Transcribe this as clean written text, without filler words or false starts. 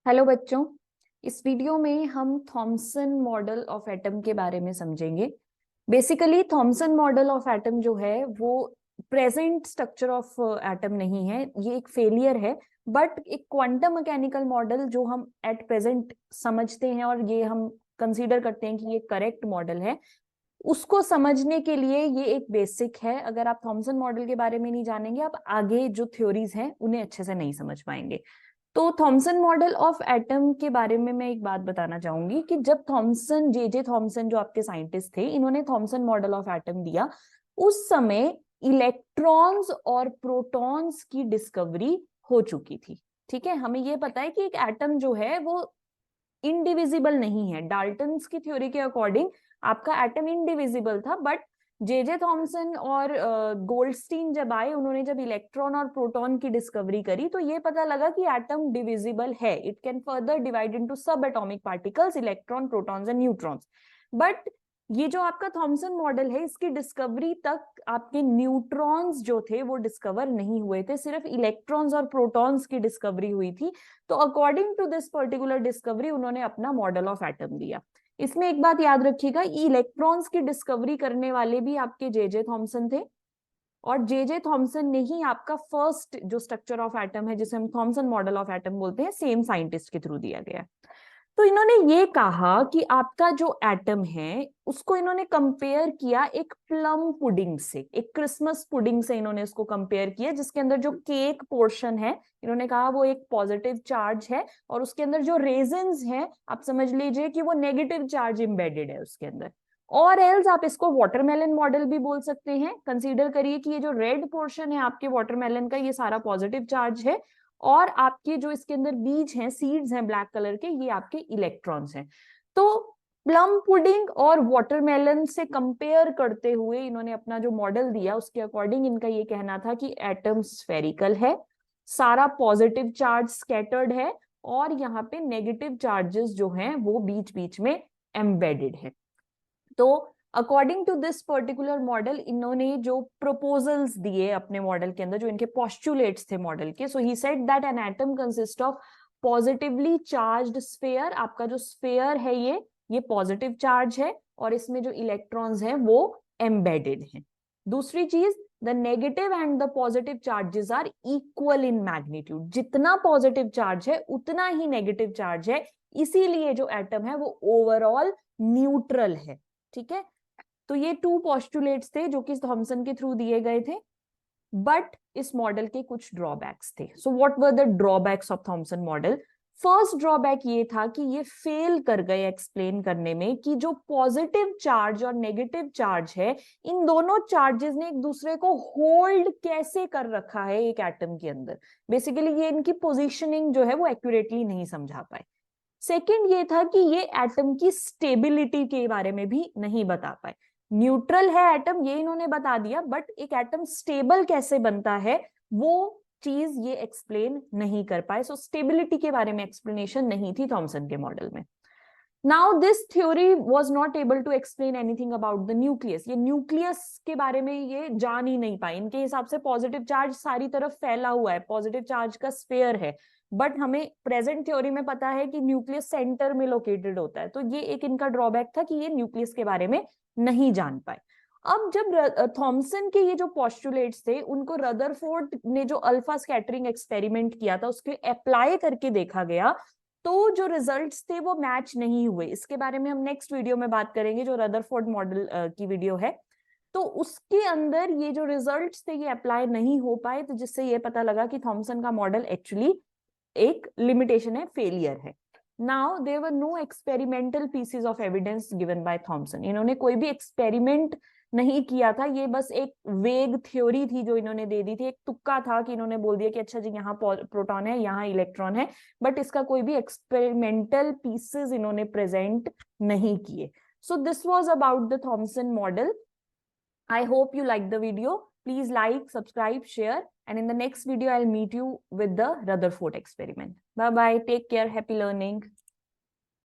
Hello बच्चों, इस video में हम थॉमसन मॉडल ऑफ एटम के बारे में समझेंगे। Basically Thompson model of atom जो है वो प्रेजेंट स्ट्रक्चर ऑफ एटम नहीं है, ये एक फेलियर है। बट एक क्वांटम मैकेनिकल मॉडल जो हम एट प्रेजेंट समझते हैं और ये हम कंसीडर करते हैं कि ये करेक्ट मॉडल है, उसको समझने के लिए ये एक बेसिक है। अगर आप थॉमसन मॉडल के बारे में नहीं जानेंगे, आप आगे जो थ्योरीज हैं उन्हें अच्छे से नहीं समझ पाएंगे। तो थॉमसन मॉडल ऑफ एटम के बारे में मैं एक बात बताना चाहूंगी कि जब थॉमसन जे थॉमसन जो आपके साइंटिस्ट थे, इन्होंने थॉमसन मॉडल ऑफ एटम दिया, उस समय इलेक्ट्रॉन्स और प्रोटॉन्स की डिस्कवरी हो चुकी थी। ठीक है, हमें ये पता है कि एक एटम जो है वो इनडिविजिबल नहीं है। डाल्टन्स की थ्योरी के अकॉर्डिंग आपका एटम इनडिविजिबल था, बट जे थॉमसन और गोल्डस्टीन जब आए, उन्होंने जब इलेक्ट्रॉन और प्रोटॉन की डिस्कवरी करी, तो ये पता लगा कि एटम डिविजिबल है। It can further divide into सब atomic particles, electron, protons and neutrons. But ये जो आपका थॉमसन मॉडल है, इसकी डिस्कवरी तक आपके न्यूट्रॉन्स जो थे वो डिस्कवर नहीं हुए थे, सिर्फ इलेक्ट्रॉन्स और प्रोटॉन्स की डिस्कवरी हुई थी। तो according to this particular discovery उन्होंने अपना मॉडल ऑफ एटम दिया। इसमें एक बात याद रखिएगा, इलेक्ट्रॉन्स की डिस्कवरी करने वाले भी आपके जे थॉमसन थे, और जे थॉमसन ने ही आपका फर्स्ट जो स्ट्रक्चर ऑफ एटम है, जिसे हम थॉमसन मॉडल ऑफ एटम बोलते हैं, सेम साइंटिस्ट के थ्रू दिया गया। तो इन्होंने ये कहा कि आपका जो एटम है उसको इन्होंने कंपेयर किया एक प्लम पुडिंग से, एक क्रिसमस पुडिंग से इन्होंने उसको कंपेयर किया, जिसके अंदर जो केक पोर्शन है, इन्होंने कहा वो एक पॉजिटिव चार्ज है, और उसके अंदर जो रेजिन्स हैं, आप समझ लीजिए कि वो नेगेटिव चार्ज इंबेडेड है उसके अंदर। और एल्स आप इसको वाटरमेलन मॉडल भी बोल सकते हैं। कंसीडर करिए कि ये जो रेड पोर्शन है आपके वाटरमेलन का, ये सारा पॉजिटिव चार्ज है, और आपके जो इसके अंदर बीज हैं, सीड्स हैं ब्लैक कलर के, ये आपके इलेक्ट्रॉन्स हैं। तो प्लम पुडिंग और वाटरमेलन से कंपेयर करते हुए इन्होंने अपना जो मॉडल दिया, उसके अकॉर्डिंग इनका ये कहना था कि एटम स्फेरिकल है, सारा पॉजिटिव चार्ज स्कैटर्ड है, और यहाँ पे नेगेटिव चार्जेस जो हैं वो बीच बीच में एम्बेडेड है। तो according to this particular model, इन्होंने जो प्रपोजल्स दिए अपने मॉडल के अंदर, जो इनके पोस्टुलेट्स थे मॉडल के, so he said that an atom consist of positively charged sphere. आपका जो स्फेयर है ये पॉजिटिव चार्ज है, और इसमें जो इलेक्ट्रॉन्स हैं वो एम्बेडेड हैं। दूसरी चीज, the negative and the positive charges are equal in magnitude. जितना पॉजिटिव चार्ज है उतना ही नेगेटिव चार्ज है, इसीलिए जो एटम है वो ओवरऑल न्यूट्रल है। ठीक है, तो ये टू पोस्टुलेट्स थे जो कि थॉमसन के थ्रू दिए गए थे। बट इस मॉडल के कुछ ड्रॉबैक्स थे। So what were the drawbacks of Thompson model? First drawback ये था कि ये फेल कर गए एक्सप्लेन करने में कि जो पॉजिटिव चार्ज और नेगेटिव चार्ज है, इन दोनों चार्जेस ने एक दूसरे को होल्ड कैसे कर रखा है एक एटम के अंदर। बेसिकली ये इनकी पोजीशनिंग जो है वो एक्यूरेटली नहीं समझा पाए। सेकंड ये था कि ये एटम की स्टेबिलिटी के बारे में भी नहीं बता पाए। न्यूट्रल है एटम, ये इन्होंने बता दिया, बट एक एटम स्टेबल कैसे बनता है वो चीज ये एक्सप्लेन नहीं कर पाए। सो स्टेबिलिटी के बारे में एक्सप्लेनेशन नहीं थी थॉमसन के मॉडल में। Now this theory was not able to explain anything about the nucleus. ये न्यूक्लियस के बारे में ये जान ही नहीं पाए। इनके हिसाब से पॉजिटिव चार्ज सारी तरफ फैला हुआ है, पॉजिटिव चार्ज का स्फेयर है, बट हमें प्रेजेंट थ्योरी में पता है कि न्यूक्लियस सेंटर में लोकेटेड होता है। तो ये एक इनका ड्रॉबैक था कि ये न्यूक्लियस के बारे में नहीं जान पाए। अब जब थॉमसन के ये जो पोस्टुलेट्स थे, उनको रदरफोर्ड ने जो अल्फा स्कैटरिंग एक्सपेरिमेंट किया था उसके अप्लाई करके देखा गया, तो जो रिजल्ट्स थे वो मैच नहीं हुए। इसके बारे में हम नेक्स्ट वीडियो में बात करेंगे, जो रदरफोर्ड मॉडल की वीडियो है। तो उसके अंदर ये जो रिजल्ट्स थे ये अप्लाई नहीं हो पाए, तो जिससे ये पता लगा कि थॉमसन का मॉडल एक्चुअली एक लिमिटेशन है, फेलियर है। Now there were no experimental pieces of evidence given by Thomson. इन्होंने कोई भी एक्सपेरिमेंट नहीं किया था, ये बस एक वेग थ्योरी थी जो इन्होंने दे दी थी, एक तुक्का था कि इन्होंने बोल दिया कि अच्छा जी यहाँ प्रोटॉन है, यहाँ इलेक्ट्रॉन है, बट इसका कोई भी एक्सपेरिमेंटल पीसेस इन्होंने प्रेजेंट नहीं किए। So this was about the Thompson model. I hope you liked the video. Please like, subscribe, share, and in the next video, I'll meet you with the Rutherford experiment. Bye bye. Take care. Happy learning.